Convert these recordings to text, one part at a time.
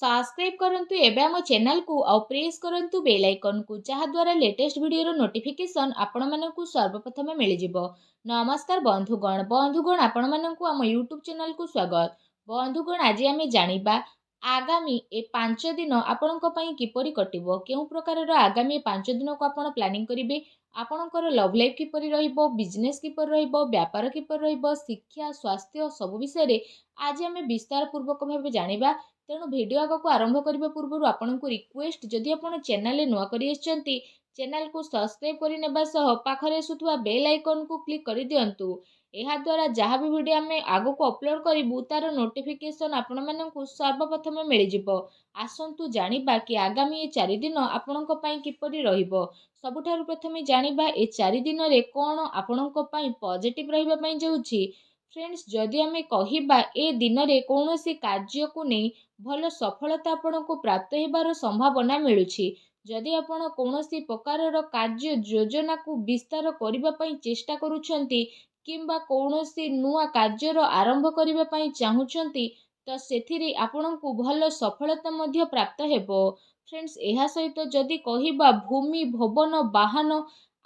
Subscribe करंतु एबे हम चैनल को और प्रेस करंतु बेल आइकन को जहा द्वारा लेटेस्ट वीडियो नोटिफिकेशन आपण मानकु सर्वप्रथम मिल जिवो। नमस्कार बंधुगण आपण मानकु हम यूट्यूब चैनल को स्वागत। बंधुगण आज आम जानिबा आगामी ए 5 दिन आपणक पई किपरि कटिबो, केउ प्रकारर आगामी 5 दिन को आपण प्लानिंग करिवे, आपणकर लव लाइफ किपरि रहिबो, बिजनेस किपरि रहिबो, व्यापार किपरि रहिबो, शिक्षा स्वास्थ्य सब विषय आज आम विस्तार पूर्वक भाव जानिबा। तेणु भिडियो आग को आरंभ करने पूर्व आपन को रिक्वेस्ट, जदि आप चैनल नुआ करी चैनल को सब्सक्राइब करने सह पाखरे आसुवा बेल आइकन को क्लिक कर दिंतु। यह द्वारा जहाँ भी वीडियो आम आग को अपलोड करूँ तार नोटिफिकेशन आपण मानक सर्वप्रथम मिल जिवो। आसंतु जानिबा कि आगामी 4 दिन आपणक पई किपरि रहिबो। सबुठारु प्रथमे जानिबा ए 4 दिन रे कोन आपणक पई पॉजिटिव रहिबा पई जाउछि। फ्रेंड्स, जदि आम कहिबा ए दिन रे कोनोसी कार्य को नहीं भल सफलता आपको प्राप्त होबार संभावना मिलुछि। जदि आपण कौनसी प्रकारर कार्य योजना को विस्तार करने पई चेष्टा करूछंती किंबा कौनसी नुआ कार्यर आरंभ करने पई चाहुछंती तो सेथिरे आपनको भल सफलता मध्य प्राप्त हेबो। फ्रेंड्स, एहा सहित जदि कहिबा भूमि भवन वाहन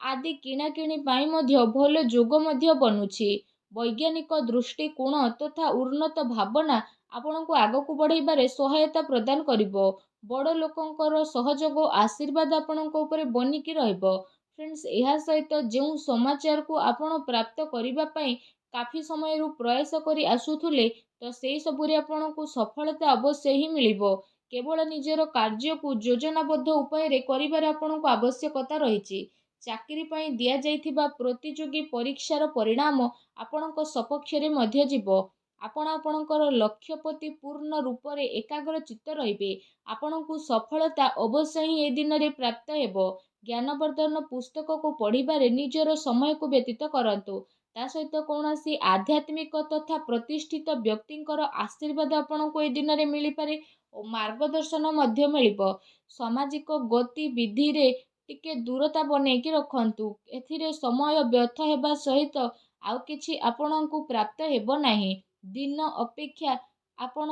आदि किणाकिणी पाई मध्य भल जोग मध्य बनुछि। वैज्ञानिक दृष्टिकोण तथा उन्नत भावना आपनको आगको बढ़ाइबारे सहायता प्रदान करिबो। बड़ लोकंकर सहयोग आशीर्वाद आपणक उपरे बनिकी रहइबो। फ्रेंड्स, एहा सहित जो समाचार को आपण प्राप्त करिबा पई काफी समय रु प्रयास करी आसुथुले तो सेही सबुरे आपणको सफलता अवश्य ही मिलिबो। केवल निजर कार्य को योजनाबद्ध उपाय रे करिबार आपणको आवश्यकता रहिछि। चाकरी पई दिया जाइथिबा प्रतियोगी परीक्षार परिणाम आपणको सपक्ष रे मध्य जीवो। आपण आपणकर लक्ष्य प्रति पूर्ण रूप से एकाग्र चित्त रहिबे। आपणको सफलता अवश्य ही ए दिन रे प्राप्त हेबो। ज्ञानवर्धन पुस्तक को पढ़िबारे निजर समय को व्यतीत करंतु। ता सहित कौनसी आध्यात्मिक तथा प्रतिष्ठित व्यक्तिंकर आशीर्वाद आपणको ए दिन रे मिली पारे और मार्गदर्शन मध्य मिलिबो। सामाजिक गतिविधि रे टिके दूरता बनेकी रखंतु। एथिरे समय व्यर्थ हेबा सहित आउ किछि आपणको प्राप्त हेबो नाही। दिन अपेक्षा आपण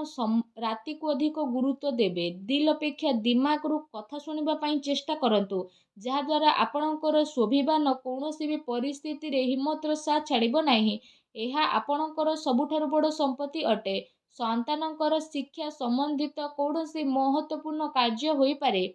राति को अधिक गुरुत्व देबे। दिल अपेक्षा दिमाग रु कथा सुनिबा पई चेष्टा करंतु, जहा द्वारा आपणकर स्वाभिमान कौनसी भी परिस्थिति रे हिम्मतर साथ छाड़िबो नाही। एहा आपणकर सबुठारु बड़ संपत्ति अटे। संतानकर शिक्षा संबंधित कौनसी महत्वपूर्ण कार्य होई पारे।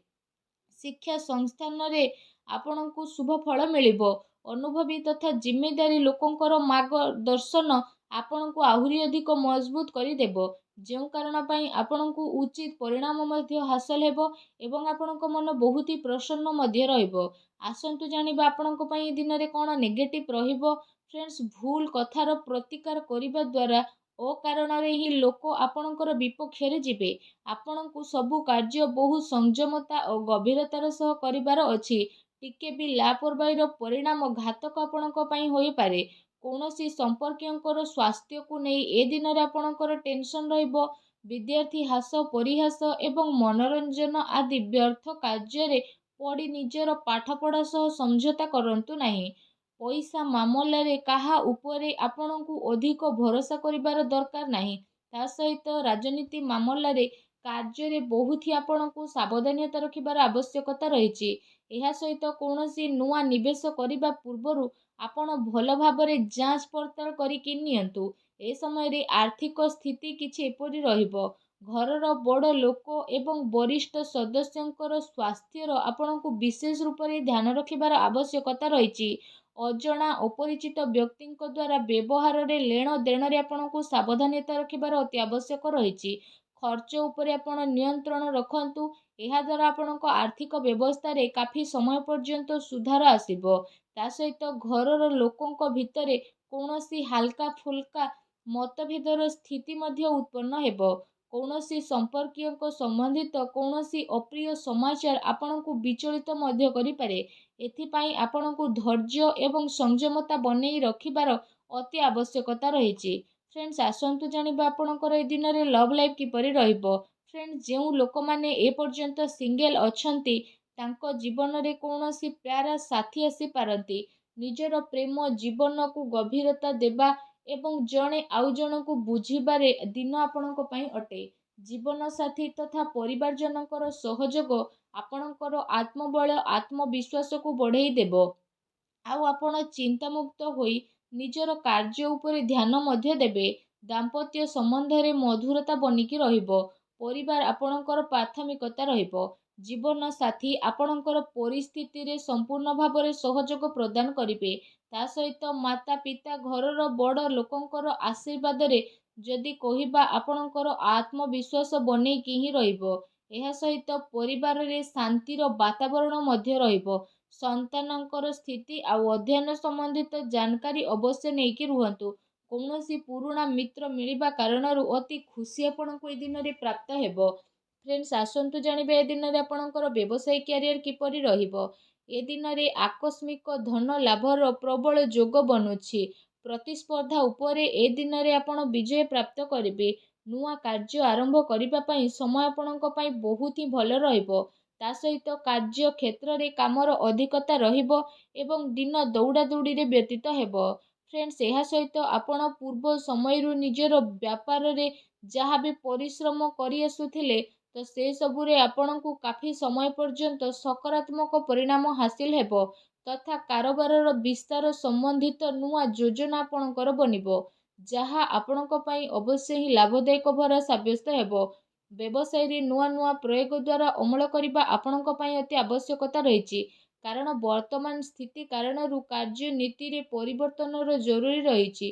शिक्षा संस्थान रे आपणको शुभ फल मिलिबो। अनुभवी तथा जिम्मेदारी लोकंकर मार्गदर्शन आपणको आहुरी अधिक मजबूत करी देबो। जो कारण पई आपणको उचित परिणाम मध्य हासिल हेबो एवं आपणको मन बहुत ही प्रसन्न मध्य रहइबो। आसंतु जानिबा आपणको पई दिन रे कोन नेगेटिव रहिबो। फ्रेंड्स, भूल कथार प्रतिकार करिबा द्वारा ओ कारण रे ही लोक आपणकर विपक्ष रे जिबे। आपणको सबु कार्य बहु संयमता और गंभीरतार सह करिबार अछि। टिके भी लापरवाहीर परिणाम घातक आपणको पई होई पारे। कौनसी संपर्कियों स्वास्थ्य को नहीं ए दिन रे आपणकर टेंशन रहिबो। विद्यार्थी हास परिहास एवं मनोरंजन आदि व्यर्थ कार्य रे पड़ी निजर पाठपढ़ा सह समझौता करंतु नहीं। पैसा मामला रे काहा उपरे आपणको अधिक भरोसा करिबार दरकार नहीं। ता सहित राजनीति मामला रे कार्य रे बहुत ही आपणको सावधानता रखिबार आवश्यकता रहिछि। एहा सहित कौनसी नुआ निवेश करिबा पूर्वरु आपण भल भाबरे जांच पड़ताल करिकि नियंतु। ए समय रे आर्थिक स्थिति किछि एपरि रहिबो। घरर बड़ लोक एवं वरिष्ठ सदस्यंकर स्वास्थ्यर आपणको विशेष रूप से ध्यान रखिबार आवश्यकता रहिछि। अजणा अपरिचित व्यक्तिंक द्वारा व्यवहार रे लेण देण रे आपणको सावधानता रखिबार अति आवश्यक रहिछि। खर्च उपरे आपण नियंत्रण रखंतु। एहा द्वारा आपणको आर्थिक व्यवस्था रे काफी समय पर्यंत सुधार आसीबो। ता सहित घरर लोकंक भितरे कौनसी हल्का फुल्का मतभेदर स्थिति मध्य उत्पन्न हेबो। कौनसी संपर्कियों संबंधित कौनसी अप्रिय समाचार आपणको विचलित मध्य करि पारे। एथिपाई आपणको धैर्य एवं संयमता बनेई रखिबार अति आवश्यकता रहिछि। फ्रेंड्स, आसंतु जानिबा आपणकर ए दिन रे लव लाइफ किपरि रहिबो। फ्रेंड्स, जो लोक माने ए पर्यंत सिंगल अछंती तांको जीवन रे कौनसी प्यारा साथी आसी पारंती। निजर प्रेम जीवन को गभीरता देबा एवं जड़े आउ जन को बुझीबारे दिन आपणको पई अटे। ଜୀବନସାଥୀ ତଥା ପରିବାରଜନଙ୍କର ସହଯୋଗ ଆପଣଙ୍କର ଆତ୍ମବଳ ଆତ୍ମବିଶ୍ୱାସକୁ ବଢ଼େଇ ଦେବ। ଆଉ ଆପଣ ଚିନ୍ତାମୁକ୍ତ ହୋଇ ନିଜର କାର୍ଯ୍ୟ ଉପରେ ଧ୍ୟାନ ମଧ୍ୟ ଦେବେ। ଦାମ୍ପତ୍ୟ ସମ୍ବନ୍ଧରେ ମଧୁରତା ବନିକି ରହିବ। ପରିବାର ଆପଣଙ୍କର ପ୍ରାଥମିକତା ରହିବ। ଜୀବନ ସାଥୀ ଆପଣଙ୍କର ପରିସ୍ଥିତିରେ ସମ୍ପୂର୍ଣ୍ଣ ଭାବରେ ସହଯୋଗ ପ୍ରଦାନ କରିବେ। ତା ସହିତ ମାତା ପିତା ଘରର ବଡ଼ ଲୋକଙ୍କର ଆଶୀର୍ବାଦରେ ଯଦି କହିବା ଆପଣଙ୍କର ଆତ୍ମବିଶ୍ୱାସ ବନେଇକି ହିଁ ରହିବ। ଏହା ସହିତ ପରିବାରରେ ଶାନ୍ତିର ବାତାବରଣ ମଧ୍ୟ ରହିବ। ସନ୍ତାନଙ୍କର ସ୍ଥିତି ଆଉ ଅଧ୍ୟୟନ ସମ୍ବନ୍ଧିତ ଜାନକାରୀ ଅବଶ୍ୟ ନେଇକି ରୁହନ୍ତୁ। କୌଣସି ପୁରୁଣା ମିତ୍ର ମିଳିବା କାରଣରୁ ଅତି ଖୁସି ଆପଣଙ୍କୁ ଏ ଦିନରେ ପ୍ରାପ୍ତ ହେବ। ଫ୍ରେଣ୍ଡସ୍, ଆସନ୍ତୁ ଜାଣିବା ଏ ଦିନରେ ଆପଣଙ୍କର ବ୍ୟବସାୟିକ କ୍ୟାରିୟର କିପରି ରହିବ। ଏ ଦିନରେ ଆକସ୍ମିକ ଧନ ଲାଭର ପ୍ରବଳ ଯୋଗ ବନୁଛି। ପ୍ରତିସ୍ପର୍ଦ୍ଧା ଉପରେ ଏ ଦିନରେ ଆପଣ ବିଜୟ ପ୍ରାପ୍ତ କରିବେ। ନୂଆ କାର୍ଯ୍ୟ ଆରମ୍ଭ କରିବା ପାଇଁ ସମୟ ଆପଣଙ୍କ ପାଇଁ ବହୁତ ହିଁ ଭଲ ରହିବ। ତା ସହିତ କାର୍ଯ୍ୟ କ୍ଷେତ୍ରରେ କାମର ଅଧିକତା ରହିବ ଏବଂ ଦିନ ଦୌଡ଼ାଦୌଡ଼ିରେ ବ୍ୟତୀତ ହେବ। ଫ୍ରେଣ୍ଡସ୍, ଏହା ସହିତ ଆପଣ ପୂର୍ବ ସମୟରୁ ନିଜର ବ୍ୟାପାରରେ ଯାହା ବି ପରିଶ୍ରମ କରି ଆସୁଥିଲେ ତ ସେସବୁରେ ଆପଣଙ୍କୁ କାଫି ସମୟ ପର୍ଯ୍ୟନ୍ତ ସକାରାତ୍ମକ ପରିଣାମ ହାସିଲ ହେବ ତଥା କାରବାରର ବିସ୍ତାର ସମ୍ବନ୍ଧିତ ନୂଆ ଯୋଜନା ଆପଣଙ୍କର ବନିବ, ଯାହା ଆପଣଙ୍କ ପାଇଁ ଅବଶ୍ୟ ହିଁ ଲାଭଦାୟକ ଭରା ସାବ୍ୟସ୍ତ ହେବ। ବ୍ୟବସାୟରେ ନୂଆ ନୂଆ ପ୍ରୟୋଗ ଦ୍ୱାରା ଅମଳ କରିବା ଆପଣଙ୍କ ପାଇଁ ଅତି ଆବଶ୍ୟକତା ରହିଛି, କାରଣ ବର୍ତ୍ତମାନ ସ୍ଥିତି କାରଣରୁ କାର୍ଯ୍ୟନୀତିରେ ପରିବର୍ତ୍ତନର ଜରୁରୀ ରହିଛି।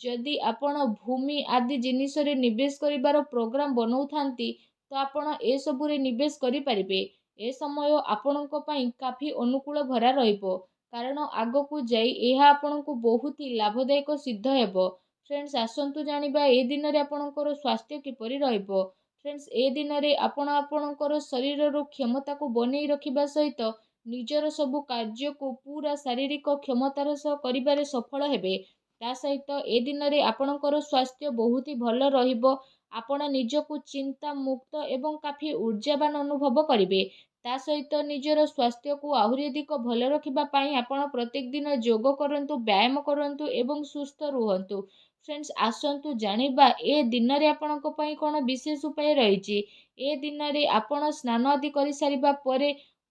ଯଦି ଆପଣ ଭୂମି ଆଦି ଜିନିଷରେ ନିବେଶ କରିବାର ପ୍ରୋଗ୍ରାମ ବନଉଥାନ୍ତି ତ ଆପଣ ଏସବୁରେ ନିବେଶ କରିପାରିବେ। ଏ ସମୟ ଆପଣଙ୍କ ପାଇଁ କାଫି ଅନୁକୂଳ ଭରା ରହିବ, କାରଣ ଆଗକୁ ଯାଇ ଏହା ଆପଣଙ୍କୁ ବହୁତ ହି ଲାଭଦାୟକ ସିଦ୍ଧ ହେବ। ଫ୍ରେଣ୍ଡସ୍, ଆସନ୍ତୁ ଜାଣିବା ଏ ଦିନରେ ଆପଣଙ୍କର ସ୍ୱାସ୍ଥ୍ୟ କିପରି ରହିବ। ଫ୍ରେଣ୍ଡସ୍, ଏ ଦିନରେ ଆପଣ ଆପଣଙ୍କର ଶରୀରର କ୍ଷମତାକୁ ବନେଇ ରଖିବା ସହିତ ନିଜର ସବୁ କାର୍ଯ୍ୟକୁ ପୁରା ଶାରୀରିକ କ୍ଷମତାର ସହ କରିବାରେ ସଫଳ ହେବେ। ତା ସହିତ ଏ ଦିନରେ ଆପଣଙ୍କର ସ୍ୱାସ୍ଥ୍ୟ ବହୁତ ହି ଭଲ ରହିବ। ଆପଣ ନିଜକୁ ଚିନ୍ତା ମୁକ୍ତ ଏବଂ କାଫି ଊର୍ଜାବାନ ଅନୁଭବ କରିବେ। ତା ସହିତ ନିଜର ସ୍ୱାସ୍ଥ୍ୟକୁ ଆହୁରି ଅଧିକ ଭଲ ରଖିବା ପାଇଁ ଆପଣ ପ୍ରତ୍ୟେକ ଦିନ ଯୋଗ କରନ୍ତୁ, ବ୍ୟାୟାମ କରନ୍ତୁ ଏବଂ ସୁସ୍ଥ ରୁହନ୍ତୁ। ଫ୍ରେଣ୍ଡସ୍, ଆସନ୍ତୁ ଜାଣିବା ଏ ଦିନରେ ଆପଣଙ୍କ ପାଇଁ କ'ଣ ବିଶେଷ ଉପାୟ ରହିଛି। ଏ ଦିନରେ ଆପଣ ସ୍ନାନ ଆଦି କରିସାରିବା ପରେ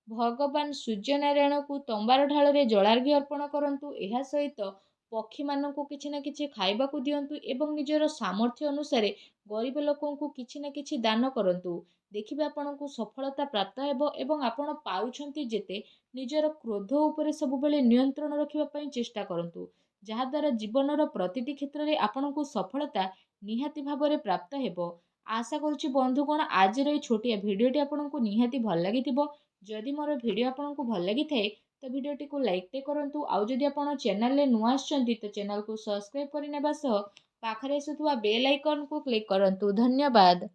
ଭଗବାନ ସୂର୍ଯ୍ୟନାରାୟଣଙ୍କୁ ତମ୍ବାର ଢାଳରେ ଜଳାର୍ଘ୍ୟ ଅର୍ପଣ କରନ୍ତୁ। ଏହା ସହିତ ପକ୍ଷୀମାନଙ୍କୁ କିଛି ନା କିଛି ଖାଇବାକୁ ଦିଅନ୍ତୁ ଏବଂ ନିଜର ସାମର୍ଥ୍ୟ ଅନୁସାରେ ଗରିବ ଲୋକଙ୍କୁ କିଛି ନା କିଛି ଦାନ କରନ୍ତୁ। ଦେଖିବେ ଆପଣଙ୍କୁ ସଫଳତା ପ୍ରାପ୍ତ ହେବ ଏବଂ ଆପଣ ପାରୁଛନ୍ତି ଯେତେ ନିଜର କ୍ରୋଧ ଉପରେ ସବୁବେଳେ ନିୟନ୍ତ୍ରଣ ରଖିବା ପାଇଁ ଚେଷ୍ଟା କରନ୍ତୁ, ଯାହାଦ୍ୱାରା ଜୀବନର ପ୍ରତିଟି କ୍ଷେତ୍ରରେ ଆପଣଙ୍କୁ ସଫଳତା ନିହାତି ଭାବରେ ପ୍ରାପ୍ତ ହେବ। ଆଶା କରୁଛି ବନ୍ଧୁଗଣ ଆଜିର ଏହି ଛୋଟିଆ ଭିଡ଼ିଓଟି ଆପଣଙ୍କୁ ନିହାତି ଭଲ ଲାଗିଥିବ। ଯଦି ମୋର ଭିଡ଼ିଓ ଆପଣଙ୍କୁ ଭଲ ଲାଗିଥାଏ ତ ଭିଡ଼ିଓଟିକୁ ଲାଇକ୍ଟେ କରନ୍ତୁ। ଆଉ ଯଦି ଆପଣ ଚ୍ୟାନେଲରେ ନୂଆ ଆସିଛନ୍ତି ତ ଚ୍ୟାନେଲକୁ ସବସ୍କ୍ରାଇବ୍ କରିନେବା ସହ ପାଖରେ ଆସୁଥିବା ବେଲ୍ ଆଇକନ୍କୁ କ୍ଲିକ୍ କରନ୍ତୁ। ଧନ୍ୟବାଦ।